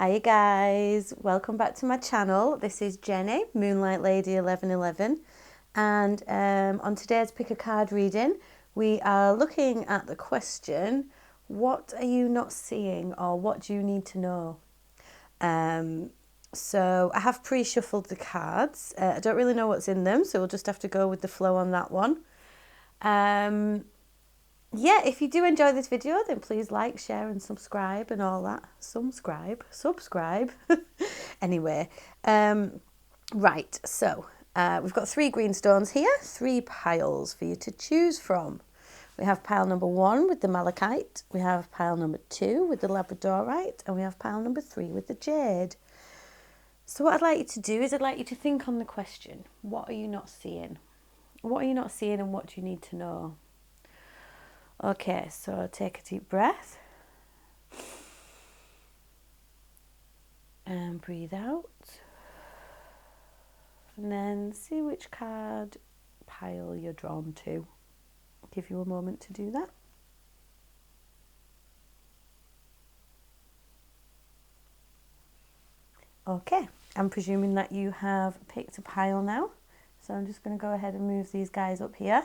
Hi guys, welcome back to my channel. This is Jenny, Moonlight Lady 1111, and on today's pick a card reading we are looking at the question, what are you not seeing, or what do you need to know? So I have pre-shuffled the cards. I don't really know what's in them, so we'll just have to go with the flow on that one. Yeah, if you do enjoy this video, then please like, share and subscribe and all that. Subscribe. Anyway, right, so we've got 3 green stones here, 3 piles for you to choose from. We have pile number 1 with the malachite, we have pile number 2 with the labradorite, and we have pile number 3 with the jade. So what I'd like you to do is I'd like you to think on the question, what are you not seeing? What are you not seeing and what do you need to know? Okay, so take a deep breath and breathe out, and then see which card pile you're drawn to. I'll give you a moment to do that. Okay, I'm presuming that you have picked a pile now, so I'm just going to go ahead and move these guys up here.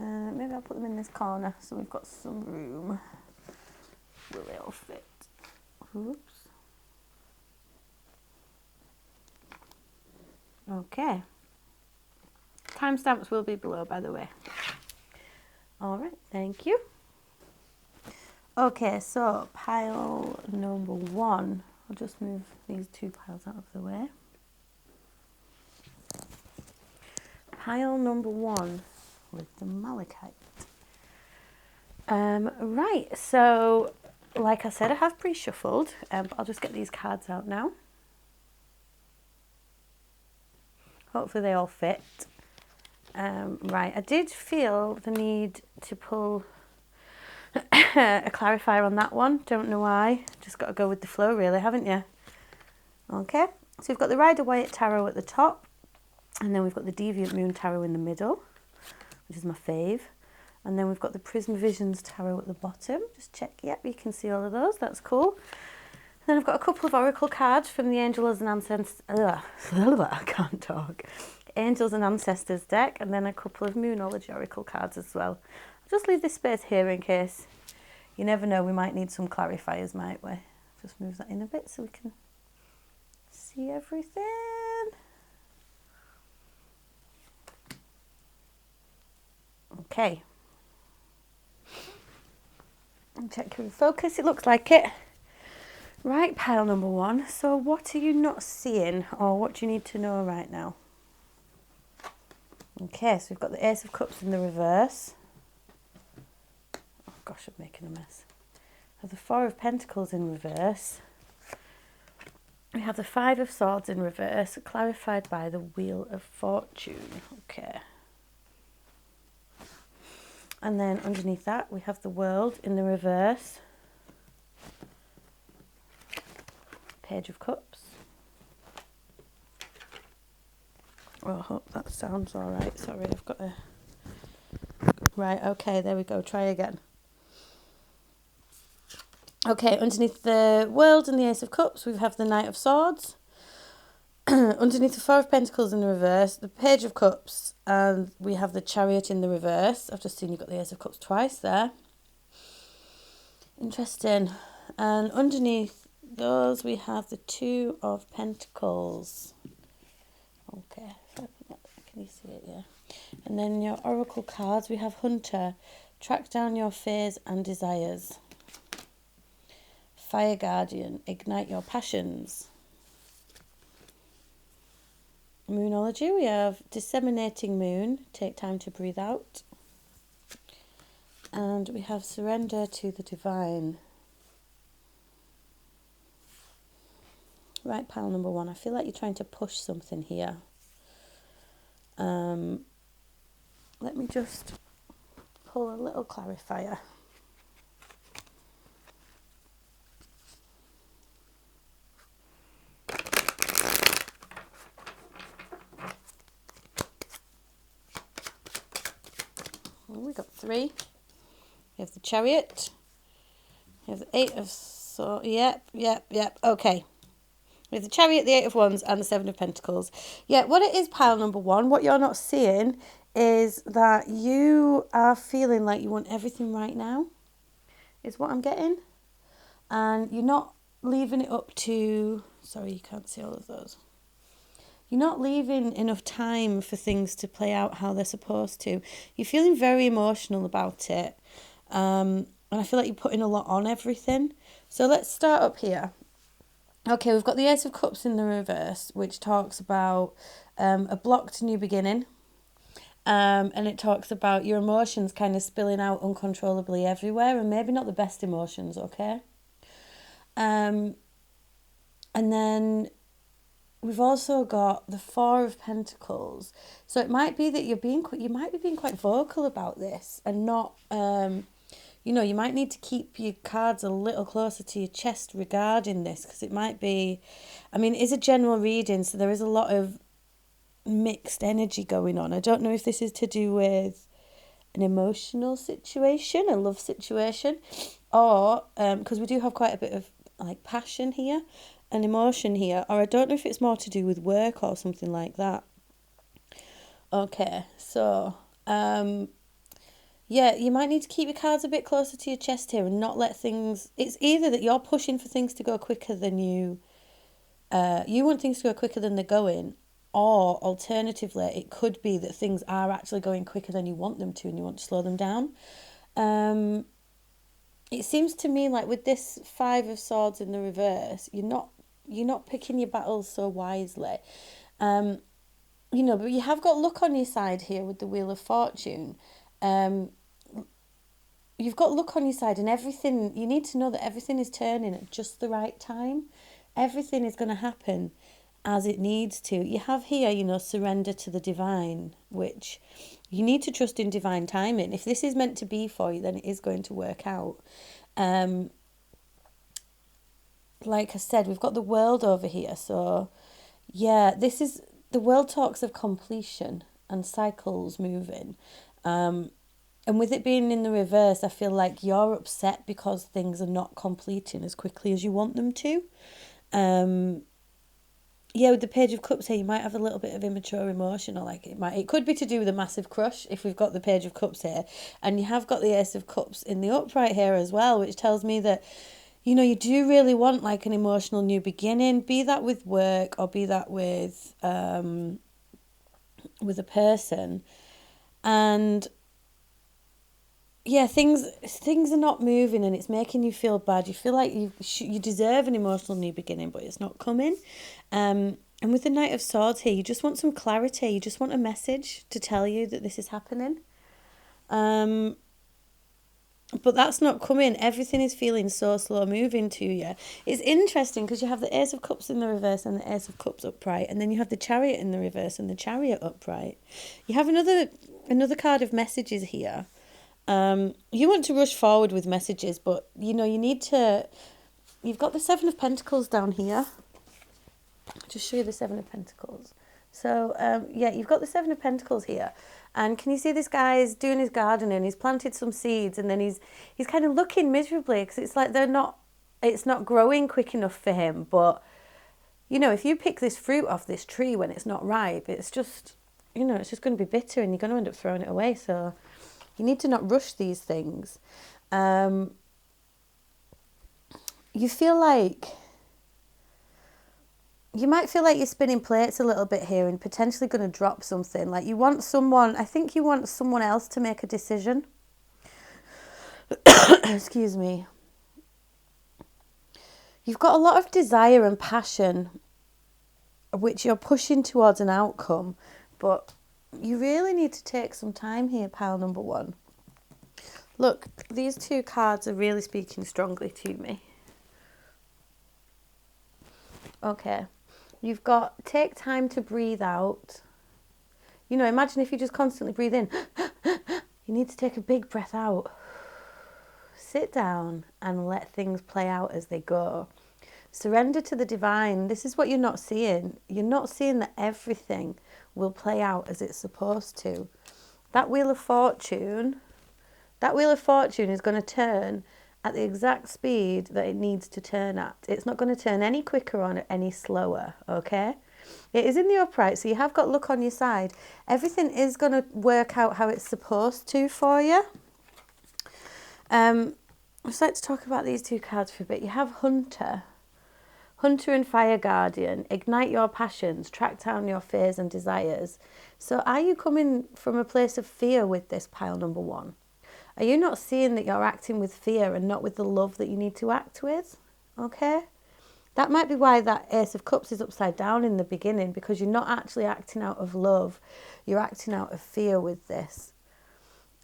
Maybe I'll put them in this corner so we've got some room. Will they all fit? Oops. Okay. Timestamps will be below, by the way. All right, thank you. Okay, so pile number 1. I'll just move these 2 piles out of the way. Pile number 1 with the malachite. Right, so like I said, I have pre-shuffled, but I'll just get these cards out now. Hopefully they all fit. Right, I did feel the need to pull a clarifier on that one. Don't know why. Just got to go with the flow really, haven't you? Okay, so we've got the Rider-Waite Tarot at the top, and then we've got the Deviant Moon Tarot in the middle, which is my fave. And then we've got the Prism Visions Tarot at the bottom. Just check, yep, you can see all of those, that's cool. And then I've got a couple of Oracle cards from the Angels and Ancestors, I can't talk. Angels and Ancestors deck, and then a couple of Moonology Oracle cards as well. I'll just leave this space here in case, you never know, we might need some clarifiers, might we? Just move that in a bit so we can see everything. Okay. And check your focus, it looks like it. Right, pile number 1. So what are you not seeing, or what do you need to know right now? Okay, so we've got the Ace of Cups in the reverse. Oh gosh, I'm making a mess. We have the 4 of Pentacles in reverse. We have the 5 of Swords in reverse, clarified by the Wheel of Fortune. Okay. And then underneath that, we have the World in the reverse. Page of Cups. Oh, I hope that sounds all right. Sorry, I've got a... Right, okay, there we go. Try again. Okay, underneath the World and the Ace of Cups, we have the Knight of Swords. Underneath the 4 of Pentacles in the reverse, the Page of Cups, and we have the Chariot in the reverse. I've just seen you've got the Ace of Cups twice there. Interesting. And underneath those, we have the 2 of Pentacles. Okay, can you see it? Yeah. And then your Oracle cards, we have Hunter, track down your fears and desires. Fire Guardian, ignite your passions. Moonology, we have Disseminating Moon, take time to breathe out. And we have Surrender to the Divine. Right, pile number 1, I feel like you're trying to push something here. Let me just pull a little clarifier. We got 3. We have the Chariot. We have the 8 of So, yep. Okay. With the Chariot, the Eight of Wands, and the Seven of Pentacles. Yeah, what it is, pile number one, what you're not seeing is that you are feeling like you want everything right now, is what I'm getting. And you're not leaving it up to... Sorry, you can't see all of those. You're not leaving enough time for things to play out how they're supposed to. You're feeling very emotional about it. And I feel like you're putting a lot on everything. So let's start up here. Okay, we've got the Ace of Cups in the reverse, which talks about a blocked new beginning. And it talks about your emotions kind of spilling out uncontrollably everywhere, and maybe not the best emotions, okay? And then we've also got the Four of Pentacles. So it might be that you might be being quite vocal about this and not... you might need to keep your cards a little closer to your chest regarding this, because it might be... it is a general reading, so there is a lot of mixed energy going on. I don't know if this is to do with an emotional situation, a love situation, or because we do have quite a bit of like passion here and emotion here, or I don't know if it's more to do with work or something like that. Okay, so... yeah, you might need to keep your cards a bit closer to your chest here and not let things... It's either that you're pushing for things to go quicker than you want things to go quicker than they're going, or alternatively, it could be that things are actually going quicker than you want them to and you want to slow them down. It seems to me like with this Five of Swords in the reverse, you're not picking your battles so wisely. But you have got luck on your side here with the Wheel of Fortune. You've got luck on your side, and everything, you need to know that everything is turning at just the right time. Everything is going to happen as it needs to. You have here, surrender to the divine, which you need to trust in divine timing. If this is meant to be for you, then it is going to work out. Like I said, we've got the World over here. So, yeah, the world talks of completion and cycles moving. And with it being in the reverse, I feel like you're upset because things are not completing as quickly as you want them to. With the Page of Cups here, you might have a little bit of immature emotion, or like it could be to do with a massive crush if we've got the Page of Cups here. And you have got the Ace of Cups in the upright here as well, which tells me that, you do really want like an emotional new beginning, be that with work or be that with a person. And... yeah, things are not moving and it's making you feel bad. You feel like you deserve an emotional new beginning, but it's not coming. And with the Knight of Swords here, you just want some clarity. You just want a message to tell you that this is happening. But that's not coming. Everything is feeling so slow moving to you. It's interesting because you have the Ace of Cups in the reverse and the Ace of Cups upright, and then you have the Chariot in the reverse and the Chariot upright. You have another card of messages here. You want to rush forward with messages, but you need to... You've got the Seven of Pentacles down here. I'll just show you the Seven of Pentacles. So, you've got the Seven of Pentacles here. And can you see this guy's doing his gardening? He's planted some seeds, and then he's kind of looking miserably because it's like it's not growing quick enough for him. But, if you pick this fruit off this tree when it's not ripe, it's just, it's just going to be bitter and you're going to end up throwing it away. So... you need to not rush these things. You might feel like you're spinning plates a little bit here and potentially going to drop something. Like I think you want someone else to make a decision. Excuse me. You've got a lot of desire and passion, which you're pushing towards an outcome, but... you really need to take some time here, pile number one. Look, these two cards are really speaking strongly to me. Okay. You've got take time to breathe out. Imagine if you just constantly breathe in. You need to take a big breath out. Sit down and let things play out as they go. Surrender to the divine. This is what you're not seeing. You're not seeing that everything will play out as it's supposed to. That Wheel of Fortune is going to turn at the exact speed that it needs to turn at. It's not going to turn any quicker or any slower, okay? It is in the upright, so you have got luck on your side. Everything is going to work out how it's supposed to for you. I'd just like to talk about these two cards for a bit. You have Hunter. Hunter and Fire Guardian. Ignite your passions. Track down your fears and desires. So are you coming from a place of fear with this pile number 1? Are you not seeing that you're acting with fear and not with the love that you need to act with? Okay? That might be why that Ace of Cups is upside down in the beginning, because you're not actually acting out of love. You're acting out of fear with this.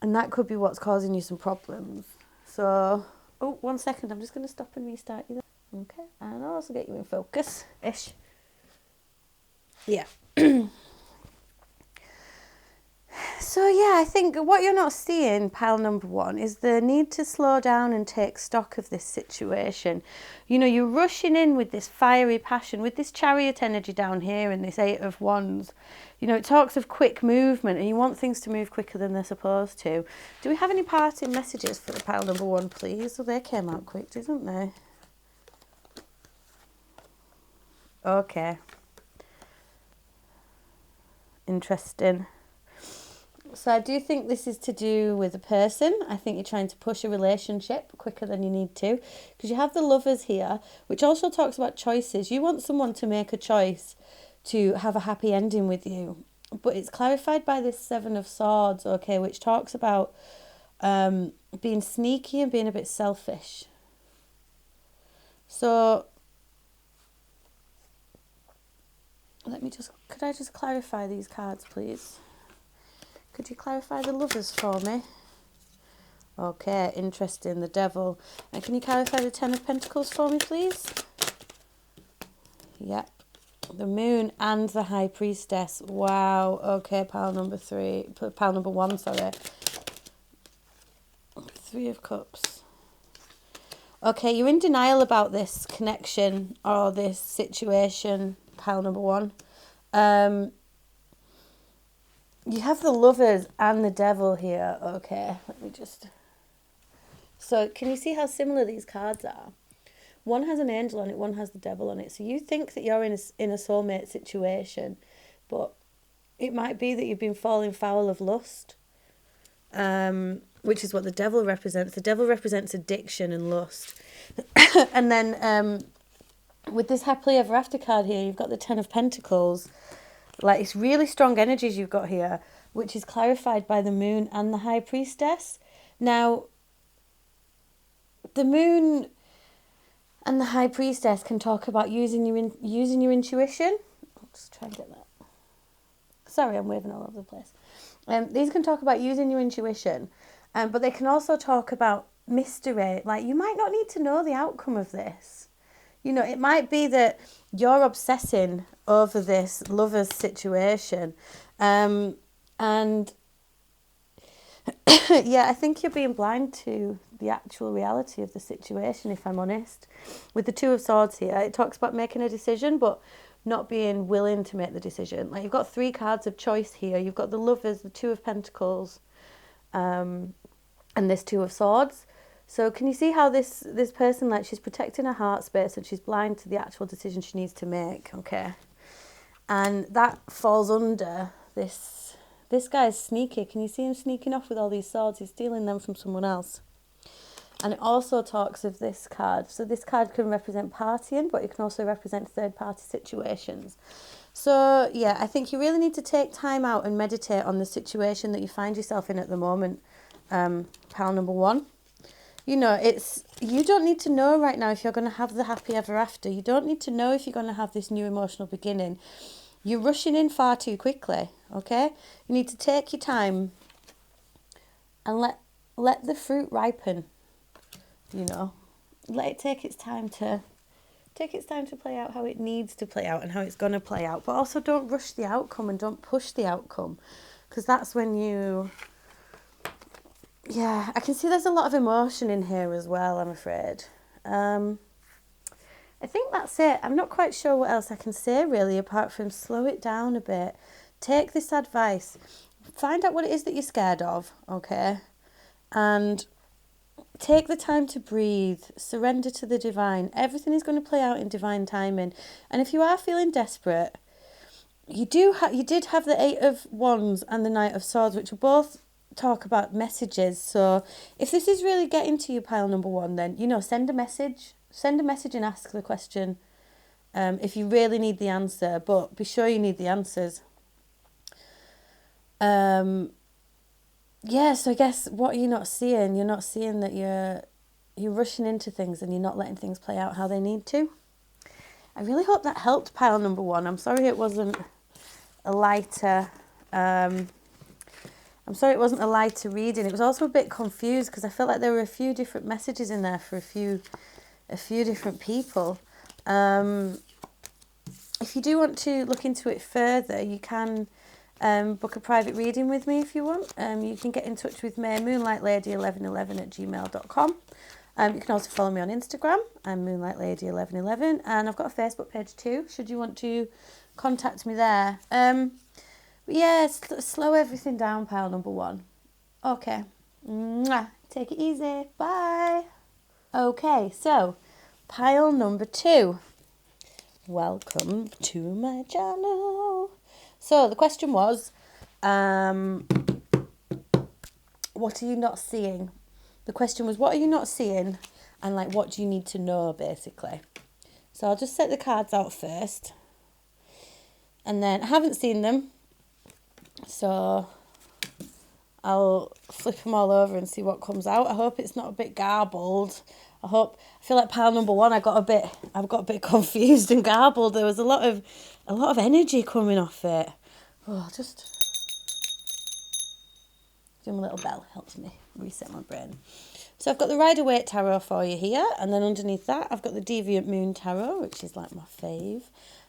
And that could be what's causing you some problems. So, oh, 1 second. I'm just going to stop and restart you there. Okay. And I'll also get you in focus-ish. Yeah. So yeah, I think what you're not seeing, pile number 1, is the need to slow down and take stock of this situation. You know, you're rushing in with this fiery passion, with this Chariot energy down here and this 8 of Wands. You know, it talks of quick movement and you want things to move quicker than they're supposed to. Do we have any parting messages for the pile number 1, please? Well, they came out quick, didn't they? Okay. Interesting. So I do think this is to do with a person. I think you're trying to push a relationship quicker than you need to, because you have the Lovers here, which also talks about choices. You want someone to make a choice to have a happy ending with you, but it's clarified by this 7 of Swords, okay, which talks about being sneaky and being a bit selfish. So could I just clarify these cards, please? Could you clarify the Lovers for me? Okay, interesting. The Devil. And can you clarify the 10 of Pentacles for me, please? Yep. The Moon and the High Priestess. Wow. Okay, pile number 1, sorry. 3 of Cups. Okay, you're in denial about this connection or this situation, pile number 1. You have the Lovers and the Devil here. Okay, let me just... So, can you see how similar these cards are? One has an angel on it, one has the Devil on it. So you think that you're in a soulmate situation, but it might be that you've been falling foul of lust, which is what the Devil represents. The Devil represents addiction and lust. And then with this Happily Ever After card here, you've got the 10 of Pentacles. Like, it's really strong energies you've got here, which is clarified by the Moon and the High Priestess. Now, the Moon and the High Priestess can talk about using your intuition. I'll just try and get that. Sorry, I'm waving all over the place. These can talk about using your intuition, but they can also talk about mystery. Like, you might not need to know the outcome of this. You know, it might be that you're obsessing over this Lover's situation. And yeah, I think you're being blind to the actual reality of the situation, if I'm honest. With the 2 of Swords here, it talks about making a decision, but not being willing to make the decision. Like, you've got 3 cards of choice here. You've got the Lovers, the 2 of Pentacles, and this 2 of Swords. So can you see how this person, like, she's protecting her heart space and she's blind to the actual decision she needs to make, okay? And that falls under this guy's sneaky. Can you see him sneaking off with all these swords? He's stealing them from someone else. And it also talks of this card. So this card can represent partying, but it can also represent third-party situations. So, yeah, I think you really need to take time out and meditate on the situation that you find yourself in at the moment, pile number 1. You know, you don't need to know right now if you're going to have the happy ever after. You don't need to know if you're going to have this new emotional beginning. You're rushing in far too quickly, okay? You need to take your time and let the fruit ripen, you know. Let it take its time to play out how it needs to play out and how it's going to play out. But also don't rush the outcome and don't push the outcome, because that's when you... Yeah, I can see there's a lot of emotion in here as well, I'm afraid. I think that's it. I'm not quite sure what else I can say, really, apart from slow it down a bit. Take this advice. Find out what it is that you're scared of, okay? And take the time to breathe, surrender to the divine. Everything is going to play out in divine timing. And if you are feeling desperate, you did have the Eight of Wands and the Knight of Swords, which will both talk about messages. So if this is really getting to you, pile number one, then, you know, send a message and ask the question, if you really need the answer, but be sure you need the answers. Yeah, so I guess what are you not seeing? You're not seeing that you're rushing into things and you're not letting things play out how they need to. I really hope that helped pile number one. I'm sorry it wasn't a lighter reading. It was also a bit confused because I felt like there were a few different messages in there for a few different people. If you do want to look into it further, you can book a private reading with me if you want. You can get in touch with me, moonlightlady1111@gmail.com. You can also follow me on Instagram. I'm moonlightlady1111, and I've got a Facebook page too, should you want to contact me there. But yeah, slow everything down, pile number one. Okay. Mwah. Take it easy. Bye. Okay, so pile number two. Welcome to my channel. So the question was, what are you not seeing? The question was, what are you not seeing? And like, what do you need to know, basically? So I'll just set the cards out first. And then I haven't seen them. So I'll flip them all over and see what comes out. I hope it's not a bit garbled. I feel like pile number one, I got a bit confused and garbled. There was a lot of energy coming off it. Oh, just doing a little bell helps me reset my brain. So I've got the Rider-Waite Tarot for you here, and then underneath that I've got the Deviant Moon Tarot, which is like my fave.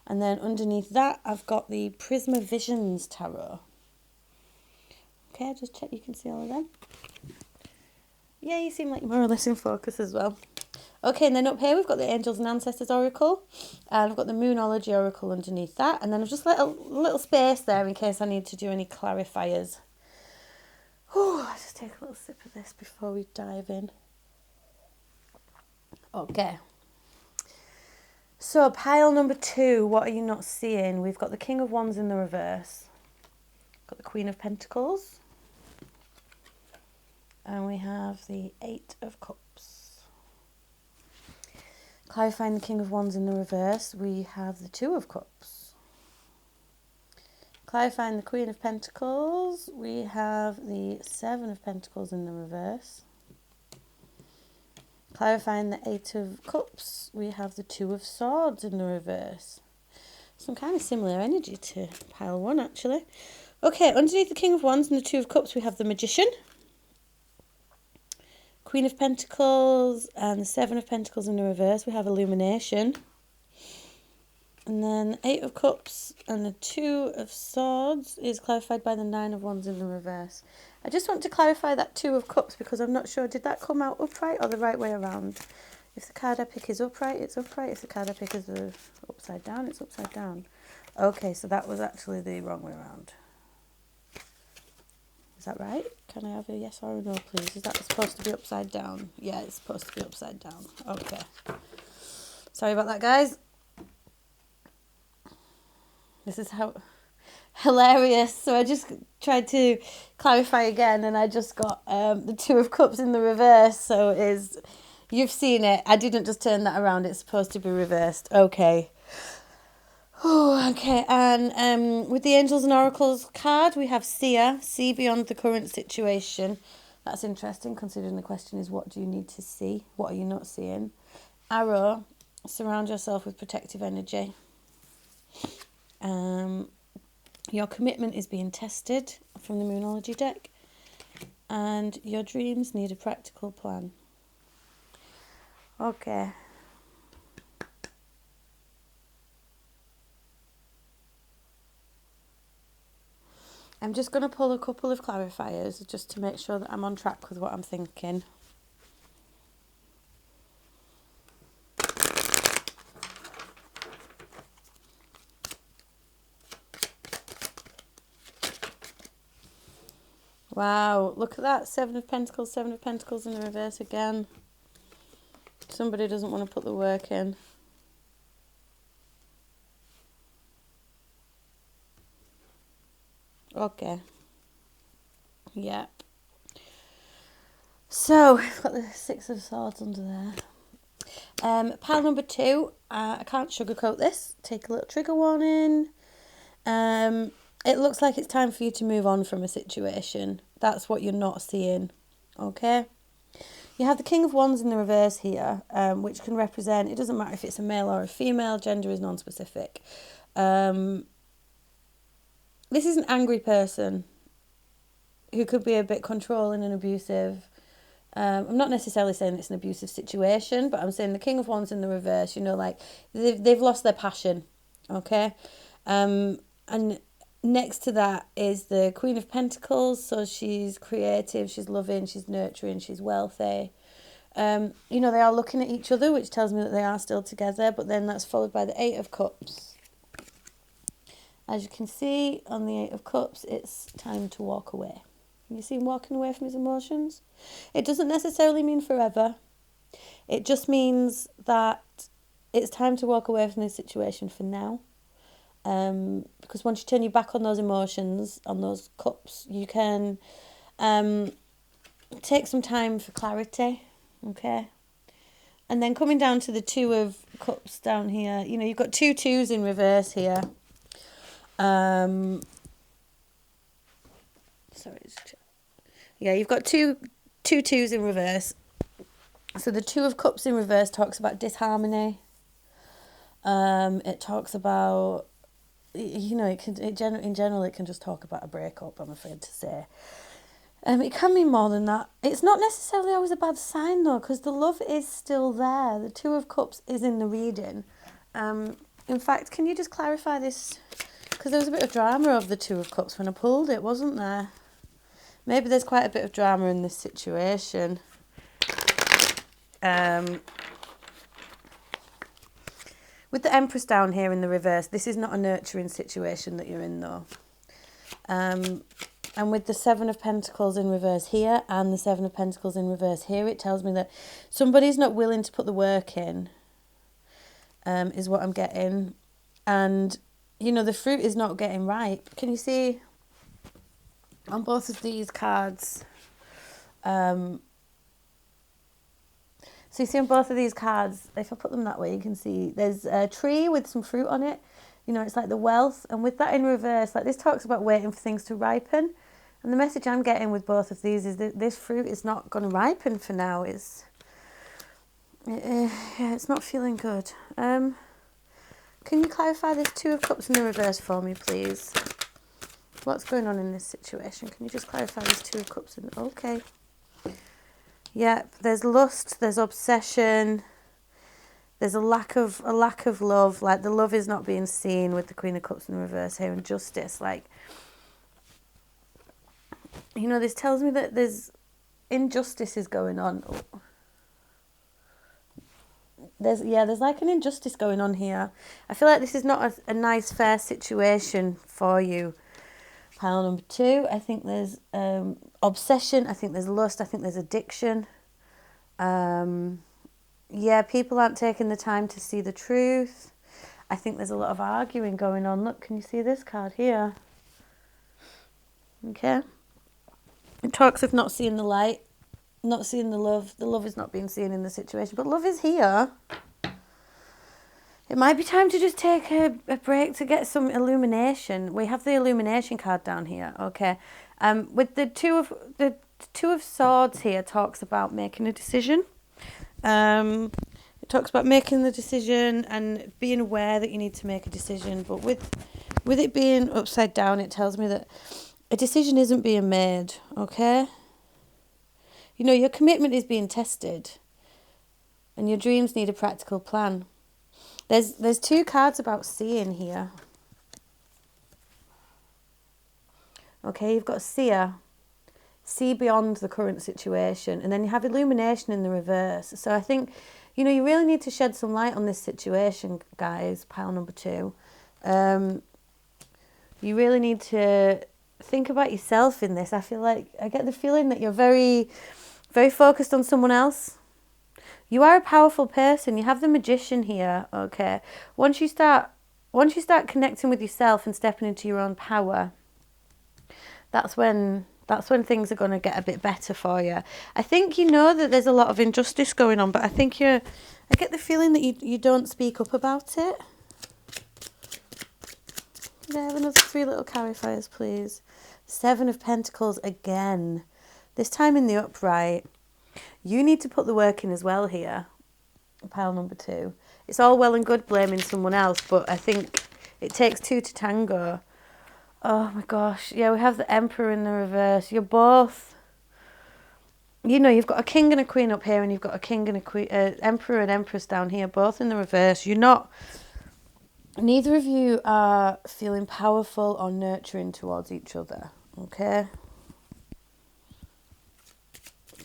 And then underneath that I've got the Prisma Visions Tarot. Okay, just check you can see all of them. Yeah, you seem like you're more or less in focus as well. Okay, and then up here we've got the Angels and Ancestors Oracle, and I've got the Moonology Oracle underneath that, and then I've just let a little space there in case I need to do any clarifiers. I'll just take a little sip of this before we dive in. Okay. So pile number two, what are you not seeing? We've got the King of Wands in the reverse. Got the Queen of Pentacles. And we have the Eight of Cups. Clarifying the King of Wands in the reverse, we have the Two of Cups. Clarifying the Queen of Pentacles, we have the Seven of Pentacles in the reverse. Clarifying the Eight of Cups, we have the Two of Swords in the reverse. Some kind of similar energy to pile one, actually. Okay, underneath the King of Wands and the Two of Cups, we have the Magician, Queen of Pentacles, and the Seven of Pentacles in the reverse. We have Illumination. And then Eight of Cups and the Two of Swords is clarified by the Nine of Wands in the reverse. I just want to clarify that Two of Cups because I'm not sure, did that come out upright or the right way around? If the card I pick is upright, it's upright. If the card I pick is upside down, it's upside down. Okay, so that was actually the wrong way around. Is that right? Can I have a yes or a no, please? Is that supposed to be upside down? Yeah, it's supposed to be upside down. Okay. Sorry about that, guys. This is how hilarious. So I just tried to clarify again, and I just got the Two of Cups in the reverse. So it is, you've seen it. I didn't just turn that around. It's supposed to be reversed. Okay. Oh, okay, and with the Angels and Oracles card, we have Seer, see beyond the current situation. That's interesting, considering the question is, what do you need to see? What are you not seeing? Arrow, surround yourself with protective energy. Your commitment is being tested from the Moonology deck. And your dreams need a practical plan. Okay. I'm just going to pull a couple of clarifiers just to make sure that I'm on track with what I'm thinking. Wow, look at that. Seven of Pentacles in the reverse again. Somebody doesn't want to put the work in. Okay. Yep. So, we've got the Six of Swords under there. Pile number 2. I can't sugarcoat this. Take a little trigger warning. It looks like it's time for you to move on from a situation. That's what you're not seeing. Okay? You have the King of Wands in the reverse here, which can represent, it doesn't matter if it's a male or a female, gender is non-specific. This is an angry person who could be a bit controlling and abusive. I'm not necessarily saying it's an abusive situation, but I'm saying the King of Wands in the reverse, you know, like they've lost their passion, okay? And next to that is the Queen of Pentacles, so she's creative, she's loving, she's nurturing, she's wealthy. You know, they are looking at each other, which tells me that they are still together, but then that's followed by the Eight of Cups. As you can see on the Eight of Cups, it's time to walk away. You see him walking away from his emotions? It doesn't necessarily mean forever. It just means that it's time to walk away from this situation for now. Because once you turn your back on those emotions, on those cups, you can take some time for clarity, okay? And then coming down to the Two of Cups down here, you know, you've got 2 twos in reverse here. Yeah, you've got two twos in reverse. So the Two of Cups in reverse talks about disharmony. It talks about, you know, in general it can just talk about a breakup, I'm afraid to say. It can mean more than that. It's not necessarily always a bad sign though, because the love is still there. The Two of Cups is in the reading. In fact, can you just clarify this? Because there was a bit of drama of the Two of Cups when I pulled it, wasn't there? Maybe there's quite a bit of drama in this situation. With the Empress down here in the reverse, this is not a nurturing situation that you're in though. And with the Seven of Pentacles in reverse here and the Seven of Pentacles in reverse here, it tells me that somebody's not willing to put the work in, is what I'm getting. And, you know, the fruit is not getting ripe. Can you see on both of these cards? So you see on both of these cards, if I put them that way, you can see there's a tree with some fruit on it. You know, it's like the wealth. And with that in reverse, like this talks about waiting for things to ripen. And the message I'm getting with both of these is that this fruit is not going to ripen for now. Yeah, it's not feeling good. Can you clarify this Two of Cups in the reverse for me, please? What's going on in this situation? Can you just clarify this Two of Cups? Okay. Yep, there's lust, there's obsession, there's a lack of love. Like the love is not being seen with the Queen of Cups in reverse here, and justice. Like, you know, this tells me that there's injustice is going on. There's like an injustice going on here. I feel like this is not a nice, fair situation for you. Pile number 2, I think there's obsession, I think there's lust, I think there's addiction. Yeah, people aren't taking the time to see the truth. I think there's a lot of arguing going on. Look, can you see this card here? Okay. It talks of not seeing the light, not seeing the love. The love is not being seen in the situation, but love is here. It might be time to just take a break to get some illumination. We have the illumination card down here, okay. With the Two of Swords here talks about making a decision. It talks about making the decision and being aware that you need to make a decision. But with it being upside down, it tells me that a decision isn't being made, okay? You know, your commitment is being tested and your dreams need a practical plan. There's 2 cards about seeing here. Okay, you've got seer, see beyond the current situation, and then you have illumination in the reverse. So I think, you know, you really need to shed some light on this situation, guys, pile number 2. You really need to think about yourself in this. I feel like I get the feeling that you're very, very focused on someone else. You are a powerful person. You have the magician here, okay? Once you start connecting with yourself and stepping into your own power, that's when things are going to get a bit better for you. I think you know that there's a lot of injustice going on, but I think I get the feeling that you don't speak up about it. There, another 3 little clarifiers, please. 7 of Pentacles again. This time in the upright. You need to put the work in as well here. Pile number 2. It's all well and good blaming someone else, but I think it takes 2 to tango. Oh my gosh. Yeah, we have the Emperor in the reverse. You're both... You know, you've got a king and a queen up here, and you've got a king and a queen, emperor and empress down here, both in the reverse. You're not... Neither of you are feeling powerful or nurturing towards each other, okay?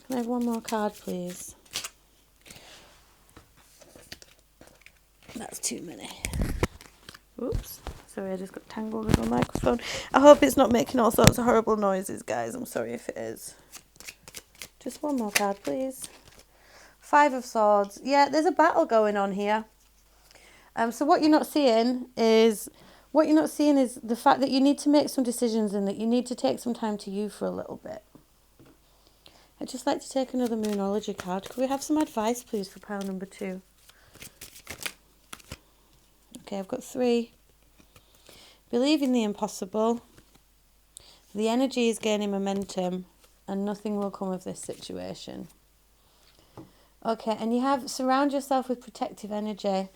Can I have one more card, please? That's too many. Oops. Sorry, I just got tangled with my microphone. I hope it's not making all sorts of horrible noises, guys. I'm sorry if it is. Just one more card, please. 5 of Swords. Yeah, there's a battle going on here. So what you're not seeing is the fact that you need to make some decisions and that you need to take some time to you for a little bit. I'd just like to take another Moonology card. Could we have some advice, please, for pile number 2? Okay, I've got 3. Believe in the impossible. The energy is gaining momentum and nothing will come of this situation. Okay, and you have surround yourself with protective energy.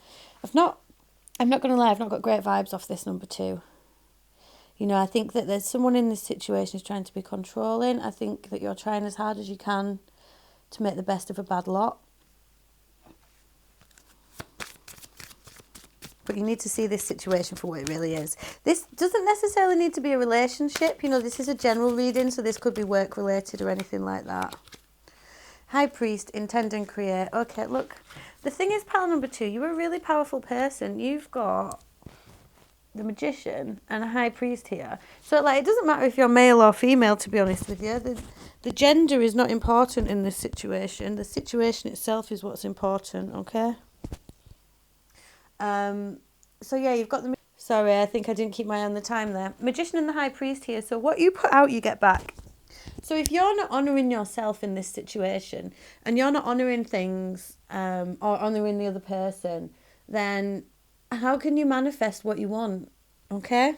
I'm not going to lie, I've not got great vibes off this number 2. You know, I think that there's someone in this situation who's trying to be controlling. I think that you're trying as hard as you can to make the best of a bad lot. But you need to see this situation for what it really is. This doesn't necessarily need to be a relationship. You know, this is a general reading, so this could be work related or anything like that. High Priest, intend and create. Okay, look. The thing is, pile number 2, you're a really powerful person. You've got the Magician and a High Priest here. So, like, it doesn't matter if you're male or female, to be honest with you. The gender is not important in this situation. The situation itself is what's important, okay? So, yeah, you've got the... Sorry, I think I didn't keep my eye on the time there. Magician and the High Priest here. So what you put out, you get back. So if you're not honouring yourself in this situation and you're not honouring things or honouring the other person, then how can you manifest what you want? Okay?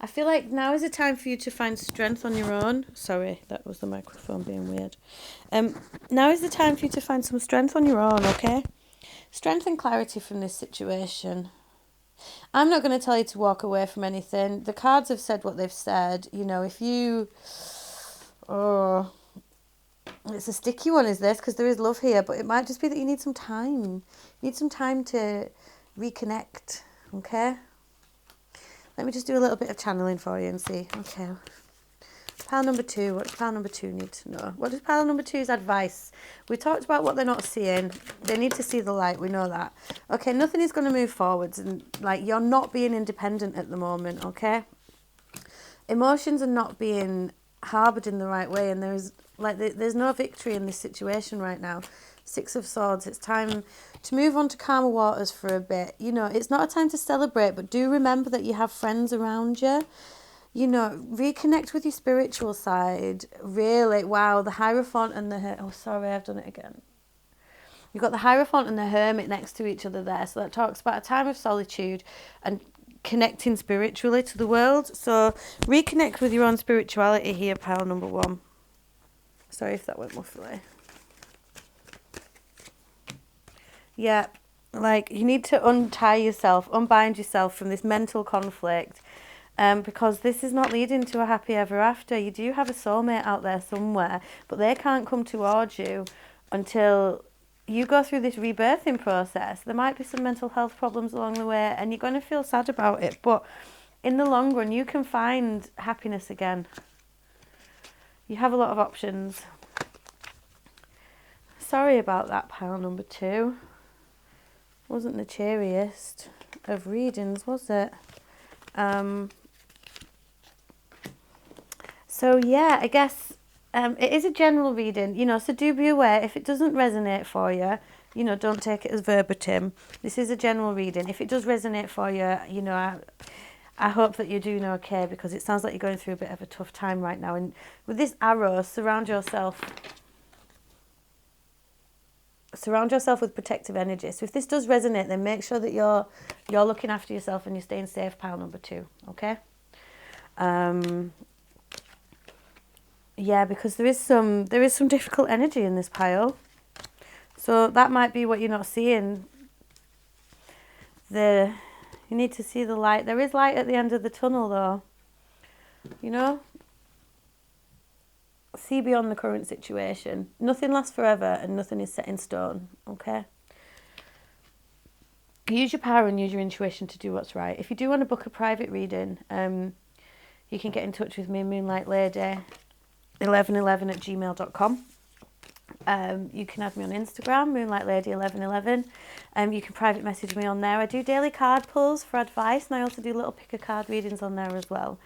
I feel like now is the time for you to find strength on your own. Sorry, that was the microphone being weird. Now is the time for you to find some strength on your own, okay? Strength and clarity from this situation. I'm not going to tell you to walk away from anything. The cards have said what they've said. You know, if you... Oh, it's a sticky one, is this? Because there is love here, but it might just be that you need some time. You need some time to reconnect, okay? Let me just do a little bit of channeling for you and see. Okay. Pile number 2. What does pile number 2 need to know? What does pile number 2's advice? We talked about what they're not seeing. They need to see the light. We know that. Okay, nothing is going to move forwards. And, like, you're not being independent at the moment, okay? Emotions are not being harboured in the right way, and there's no victory in this situation right now. 6 of Swords. It's time to move on to calmer waters for a bit. You know, it's not a time to celebrate, but do remember that you have friends around you. You know, reconnect with your spiritual side. Really, wow, the Hierophant and the... Oh, sorry, I've done it again. You've got the Hierophant and the Hermit next to each other there. So that talks about a time of solitude and connecting spiritually to the world. So reconnect with your own spirituality here, pile number 1. Sorry if that went muffly. Yeah, like you need to unbind yourself from this mental conflict, because this is not leading to a happy ever after. You do have a soulmate out there somewhere, but they can't come towards you until you go through this rebirthing process. There might be some mental health problems along the way, and you're going to feel sad about it, but in the long run, you can find happiness again. You have a lot of options. Sorry about that, pile number 2. Wasn't the cheeriest of readings, was it? So yeah, I guess it is a general reading, you know, so do be aware if it doesn't resonate for you, you know, don't take it as verbatim. This is a general reading. If it does resonate for you, you know, I hope that you're doing okay, because it sounds like you're going through a bit of a tough time right now. And with this arrow, surround yourself with protective energy. So if this does resonate, then make sure that you're looking after yourself and you're staying safe, pile number 2, okay? Yeah, because there is some difficult energy in this pile. So that might be what you're not seeing. You need to see the light. There is light at the end of the tunnel though. You know? See beyond the current situation. Nothing lasts forever and nothing is set in stone, okay? Use your power and use your intuition to do what's right. If you do want to book a private reading, you can get in touch with me, Moonlight Lady 1111@gmail.com. You can add me on Instagram, Moonlight Lady 1111. You can private message me on there. I do daily card pulls for advice, and I also do little pick a card readings on there as well.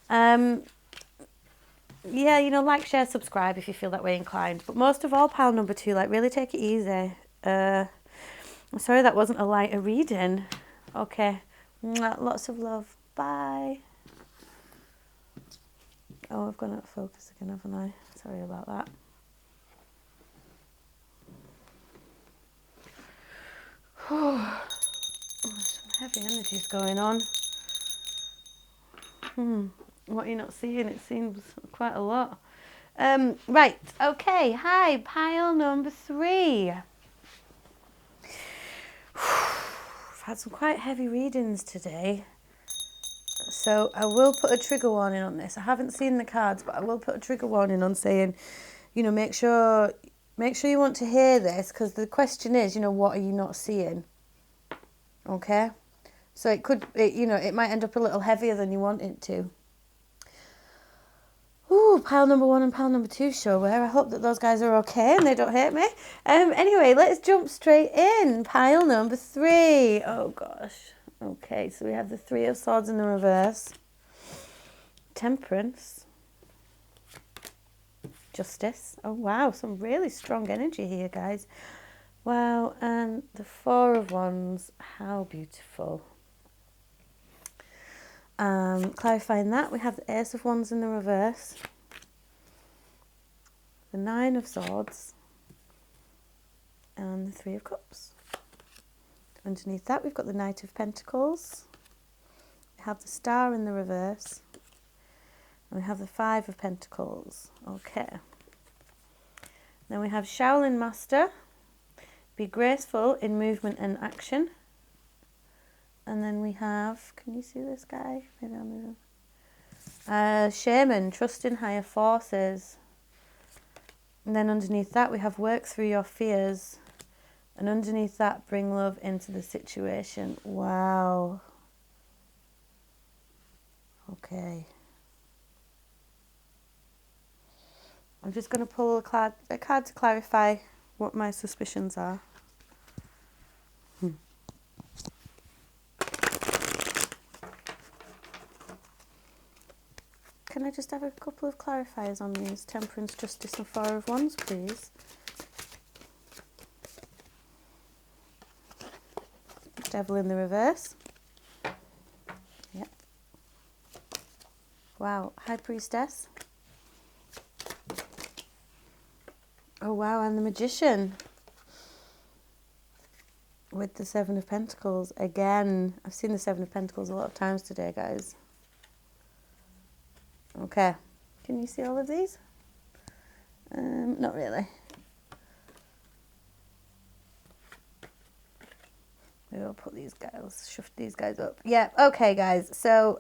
Yeah, you know, like, share, subscribe if you feel that way inclined. But most of all, pile number 2, like, really take it easy. I'm sorry that wasn't a lighter reading. Okay, lots of love. Bye. Oh, I've gone out of focus again, haven't I? Sorry about that. Oh, some heavy energies going on. What you're not seeing, it seems quite a lot. Right, okay, hi, pile number 3. I've had some quite heavy readings today. So I will put a trigger warning on this. I haven't seen the cards, but I will put a trigger warning on saying, you know, make sure you want to hear this, because the question is, you know, what are you not seeing? Okay? So it might end up a little heavier than you want it to. Ooh, pile number 1 and pile number 2 show where. I hope that those guys are okay and they don't hate me. Anyway, let's jump straight in. Pile number 3. Oh gosh. Okay, so we have the 3 of Swords in the reverse. Temperance. Justice. Oh wow, some really strong energy here, guys. Wow, and the 4 of Wands. How beautiful. Clarifying that, we have the Ace of Wands in the reverse, the 9 of Swords, and the 3 of Cups. Underneath that, we've got the Knight of Pentacles, we have the Star in the reverse, and we have the 5 of Pentacles. Okay. Then we have Shaolin Master, be graceful in movement and action. And then we have, can you see this guy? Maybe I'll move him. Shaman, trust in higher forces. And then underneath that we have work through your fears. And underneath that, bring love into the situation. Wow. Okay. I'm just going to pull a card to clarify what my suspicions are. Can I just have a couple of clarifiers on these? Temperance, Justice and 4 of Wands, please. Devil in the reverse. Yep. Wow, High Priestess. Oh wow, and the Magician. With the 7 of Pentacles. Again, I've seen the 7 of Pentacles a lot of times today, guys. Okay, can you see all of these? Not really. Maybe I'll put these guys, shift these guys up. Yeah, okay guys, so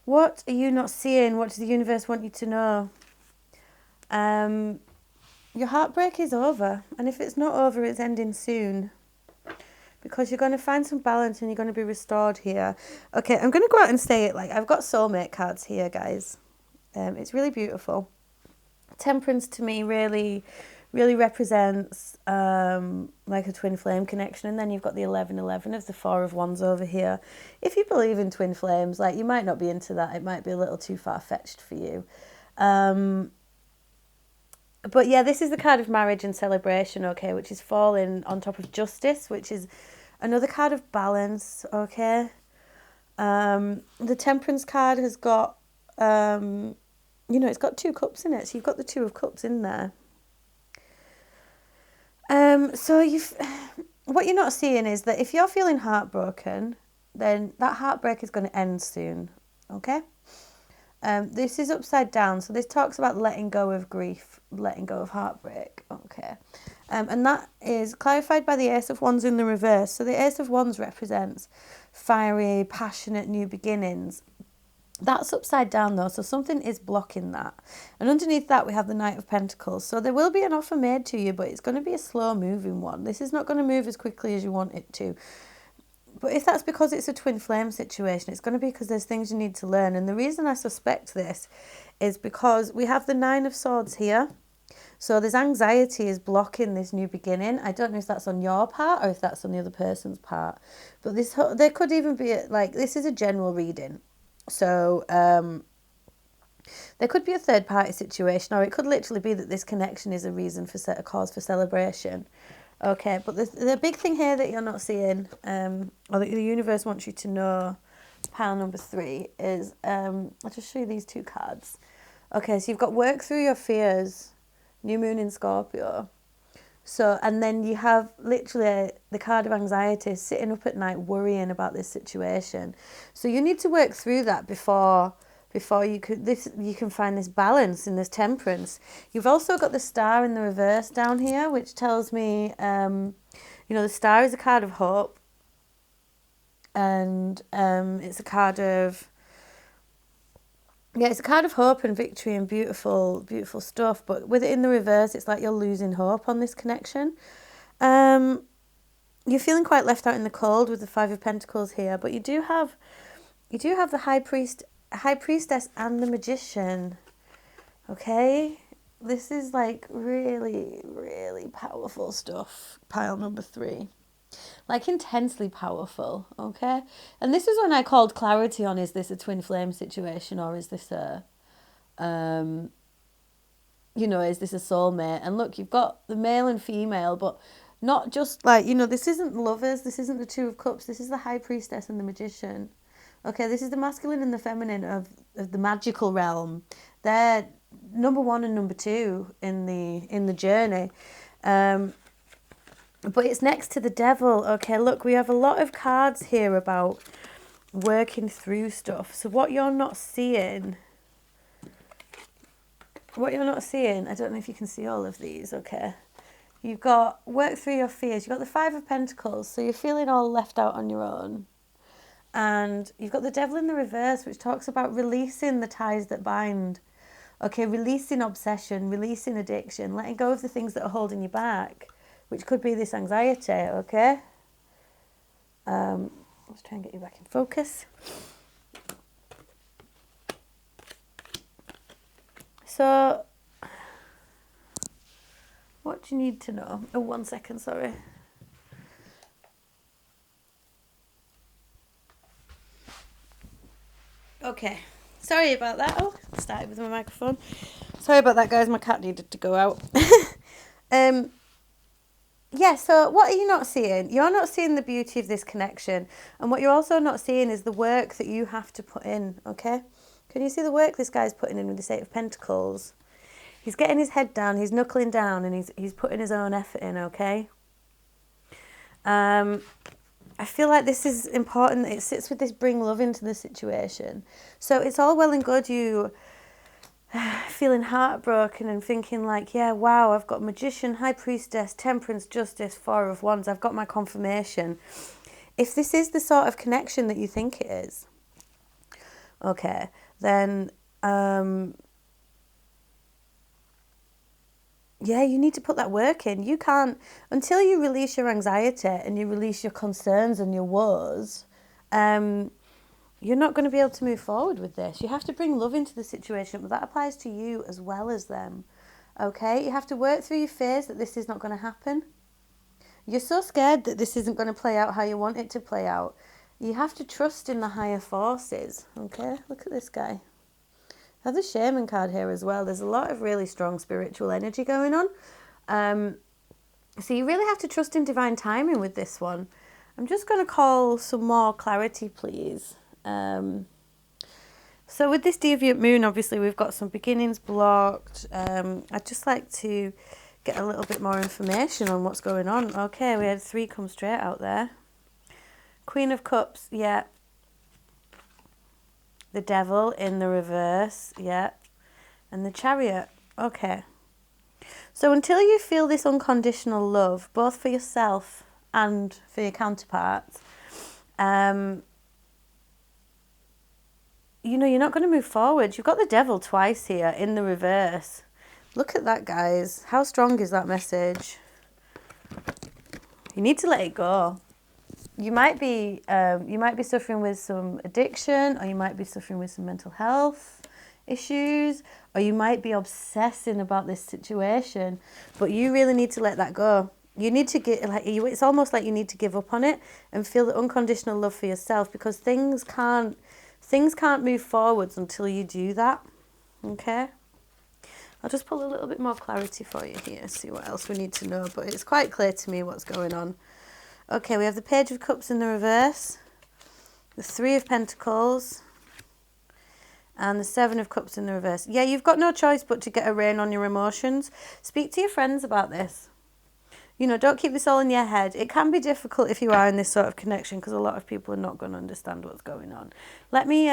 what are you not seeing? What does the universe want you to know? Your heartbreak is over, and if it's not over, it's ending soon. Because you're going to find some balance and you're going to be restored here. Okay, I'm going to go out and say it. Like, I've got soulmate cards here, guys. It's really beautiful. Temperance to me really really represents like a twin flame connection. And then you've got the 1111 of the Four of Wands over here. If you believe in twin flames, like, you might not be into that. It might be a little too far-fetched for you. But yeah, this is the card of marriage and celebration, okay, which is falling on top of justice, which is another card of balance, okay. The Temperance card has got, it's got 2 cups in it, so you've got the 2 of cups in there. So what you're not seeing is that if you're feeling heartbroken, then that heartbreak is going to end soon, okay? This is upside down, so this talks about letting go of grief, letting go of heartbreak, okay? And that is clarified by the Ace of Wands in the reverse. So the Ace of Wands represents fiery, passionate new beginnings. That's upside down though, so something is blocking that. And underneath that we have the Knight of Pentacles. So there will be an offer made to you, but it's going to be a slow moving one. This is not going to move as quickly as you want it to. But if that's because it's a twin flame situation, it's going to be because there's things you need to learn. And the reason I suspect this is because we have the 9 of Swords here. So there's anxiety is blocking this new beginning. I don't know if that's on your part or if that's on the other person's part. But there could even be, this is a general reading. So there could be a third party situation, or it could literally be that this connection is a reason for a cause for celebration. Okay, but the big thing here that you're not seeing, or that the universe wants you to know, pile number 3, is, I'll just show you these 2 cards. Okay, so you've got work through your fears, new moon in Scorpio. So, and then you have literally the card of anxiety, sitting up at night worrying about this situation. So you need to work through that before you can find this balance in this temperance. You've also got the Star in the reverse down here, which tells me, the Star is a card of hope, and it's a card of hope and victory and beautiful, beautiful stuff. But with it in the reverse, it's like you're losing hope on this connection. You're feeling quite left out in the cold with the 5 of Pentacles here, but you do have the High Priestess and the Magician. Okay, this is like really, really powerful stuff. Pile number 3. Like intensely powerful, okay? And this is when I called clarity on, is this a twin flame situation, or is this is this a soulmate? And look, you've got the male and female, but not just this isn't lovers, this isn't the 2 of Cups, this is the High Priestess and the Magician. Okay, this is the masculine and the feminine of the magical realm. They're number 1 and number 2 in the journey. But it's next to the Devil. Okay, look, we have a lot of cards here about working through stuff. So what you're not seeing, I don't know if you can see all of these, okay. You've got work through your fears. You've got the 5 of Pentacles, so you're feeling all left out on your own. And you've got the Devil in the reverse, which talks about releasing the ties that bind. Okay, releasing obsession, releasing addiction, letting go of the things that are holding you back, which could be this anxiety, okay? Let's try and get you back in focus. So, what do you need to know? Oh, 1 second, sorry. Okay, sorry about that. Oh, started with my microphone. Sorry about that, guys. My cat needed to go out. Yeah, so what are you not seeing? You're not seeing the beauty of this connection. And what you're also not seeing is the work that you have to put in, okay? Can you see the work this guy's putting in with this 8 of Pentacles? He's getting his head down, he's knuckling down, and he's putting his own effort in, okay? I feel like this is important. It sits with this bring love into the situation. So it's all well and good you feeling heartbroken and thinking like, yeah, wow, I've got Magician, High Priestess, Temperance, Justice, 4 of Wands. I've got my confirmation. If this is the sort of connection that you think it is, okay, then yeah, you need to put that work in. You can't, until you release your anxiety and you release your concerns and your woes, you're not going to be able to move forward with this. You have to bring love into the situation, but that applies to you as well as them. Okay, you have to work through your fears that this is not going to happen. You're so scared that this isn't going to play out how you want it to play out. You have to trust in the higher forces. Okay, look at this guy. I have the shaman card here as well. There's a lot of really strong spiritual energy going on. So you really have to trust in divine timing with this one. I'm just going to call some more clarity, please. So with this deviant moon, obviously we've got some beginnings blocked. I'd just like to get a little bit more information on what's going on. Okay, we had 3 come straight out there. Queen of Cups, yeah. The Devil in the reverse, yeah. And the Chariot, okay. So until you feel this unconditional love, both for yourself and for your counterparts, you know, you're not going to move forward. You've got the Devil twice here in the reverse. Look at that, guys. How strong is that message? You need to let it go. You might be suffering with some addiction, or you might be suffering with some mental health issues, or you might be obsessing about this situation, but you really need to let that go. You need to get, like, it's almost like you need to give up on it and feel the unconditional love for yourself, because things can't move forwards until you do that. Okay, I'll just pull a little bit more clarity for you here, see what else we need to know, but it's quite clear to me what's going on. Okay, we have the Page of Cups in the reverse, the 3 of Pentacles, and the 7 of Cups in the reverse. Yeah, you've got no choice but to get a rein on your emotions. Speak to your friends about this. You know, don't keep this all in your head. It can be difficult if you are in this sort of connection, because a lot of people are not going to understand what's going on. Let me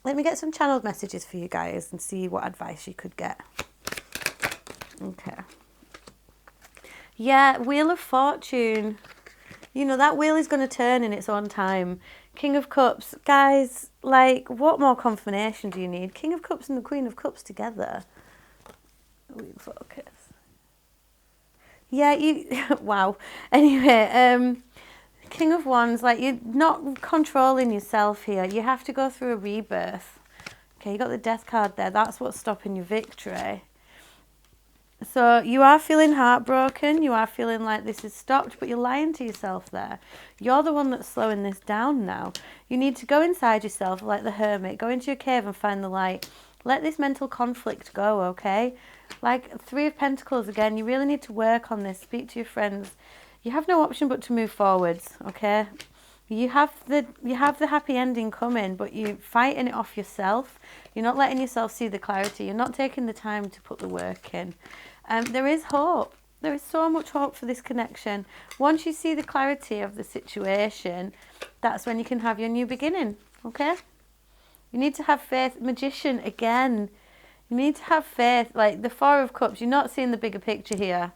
get some channeled messages for you guys and see what advice you could get. Okay. Yeah, Wheel of Fortune. You know, that wheel is going to turn in its own time. King of Cups. Guys, like, what more confirmation do you need? King of Cups and the Queen of Cups together. Focus. Yeah, wow. Anyway, King of Wands, like, you're not controlling yourself here. You have to go through a rebirth. Okay, you got the Death card there. That's what's stopping your victory. So you are feeling heartbroken, you are feeling like this is stopped, but you're lying to yourself there. You're the one that's slowing this down now. You need to go inside yourself like the hermit, go into your cave and find the light. Let this mental conflict go, okay? Like 3 of Pentacles again, you really need to work on this, speak to your friends. You have no option but to move forwards, okay? You have the happy ending coming, but you're fighting it off yourself. You're not letting yourself see the clarity. You're not taking the time to put the work in. There is hope. There is so much hope for this connection. Once you see the clarity of the situation, that's when you can have your new beginning, okay? You need to have faith. Magician, again. You need to have faith. Like the 4 of Cups, you're not seeing the bigger picture here.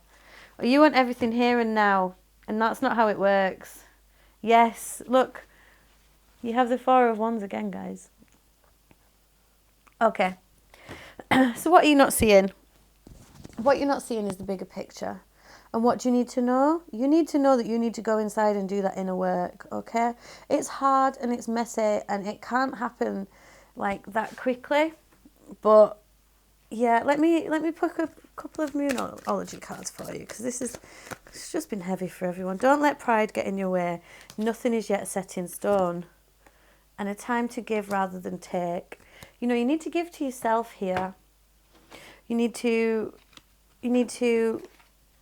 Or you want everything here and now, and that's not how it works. Yes, look, you have the 4 of Wands again, guys. Okay, so what are you not seeing? What you're not seeing is the bigger picture. And what do you need to know? You need to know that you need to go inside and do that inner work, okay? It's hard and it's messy and it can't happen like that quickly. But yeah, let me pick a couple of Moonology cards for you, because it's just been heavy for everyone. Don't let pride get in your way. Nothing is yet set in stone. And a time to give rather than take. You know, you need to give to yourself here. You need to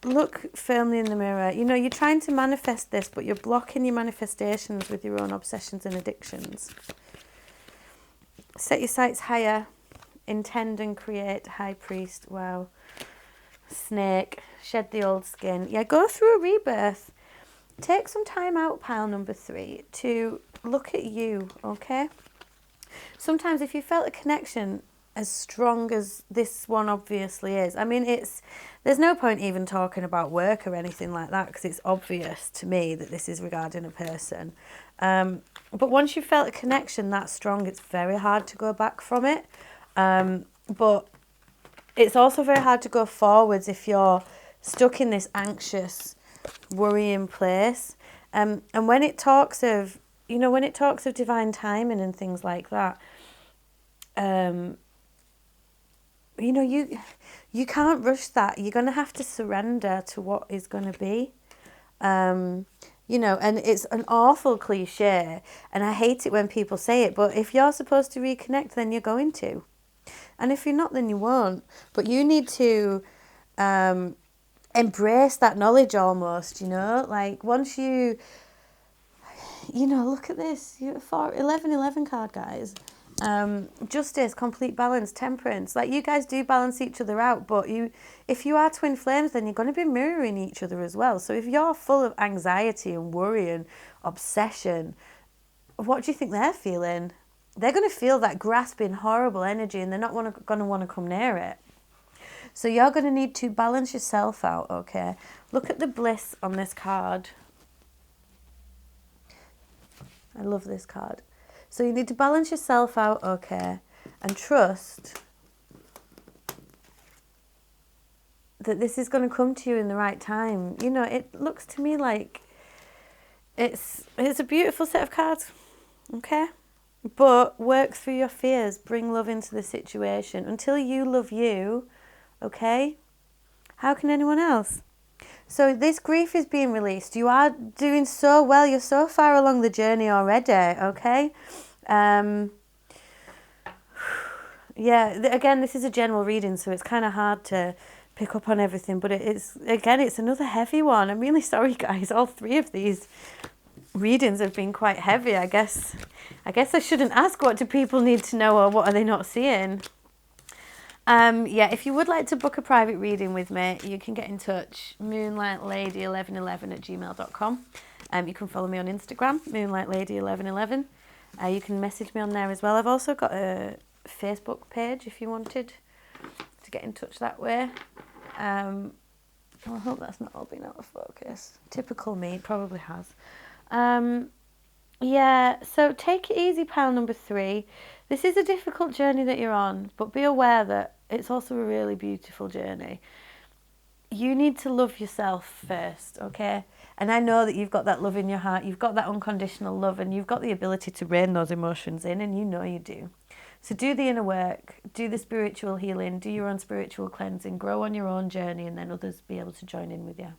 look firmly in the mirror. You know, you're trying to manifest this, but you're blocking your manifestations with your own obsessions and addictions. Set your sights higher. Intend and create. High Priest. Wow. Snake. Shed the old skin. Yeah, go through a rebirth. Take some time out, pile number 3, to look at you, okay? Sometimes if you felt a connection as strong as this one obviously is, I mean, there's no point even talking about work or anything like that, because it's obvious to me that this is regarding a person. But once you've felt a connection that strong, it's very hard to go back from it. But it's also very hard to go forwards if you're stuck in this anxious, worrying place. And when it talks of, you know, when it talks of divine timing and things like that, you know, you can't rush that. You're going to have to surrender to what is going to be. You know, and it's an awful cliche, and I hate it when people say it, but if you're supposed to reconnect, then you're going to. And if you're not, then you won't. But you need to embrace that knowledge almost, you know? Like, once you know, look at this. You're 11 card, guys. Justice, complete balance, temperance. Like, you guys do balance each other out, but if you are twin flames, then you're going to be mirroring each other as well. So if you're full of anxiety and worry and obsession, what do you think they're feeling? They're going to feel that grasping, horrible energy, and they're not going to want to come near it. So you're going to need to balance yourself out, okay? Look at the bliss on this card. I love this card. So you need to balance yourself out, okay, and trust that this is going to come to you in the right time. You know, it looks to me like it's a beautiful set of cards, okay? But work through your fears, bring love into the situation. Until you love you, okay, how can anyone else? So this grief is being released. You are doing so well. You're so far along the journey already, okay? Yeah, again, this is a general reading, so it's kind of hard to pick up on everything. But it's another heavy one. I'm really sorry, guys. All three of these readings have been quite heavy. I guess I shouldn't ask what do people need to know or what are they not seeing. Yeah, if you would like to book a private reading with me, you can get in touch, moonlightlady1111@gmail.com. You can follow me on Instagram, moonlightlady1111. You can message me on there as well. I've also got a Facebook page if you wanted to get in touch that way. I hope that's not all been out of focus. Typical me, it probably has. Yeah, so take it easy, pile number 3. This is a difficult journey that you're on, but be aware that it's also a really beautiful journey. You need to love yourself first, okay? And I know that you've got that love in your heart, you've got that unconditional love, and you've got the ability to rein those emotions in, and you know you do. So do the inner work, do the spiritual healing, do your own spiritual cleansing, grow on your own journey, and then others be able to join in with you.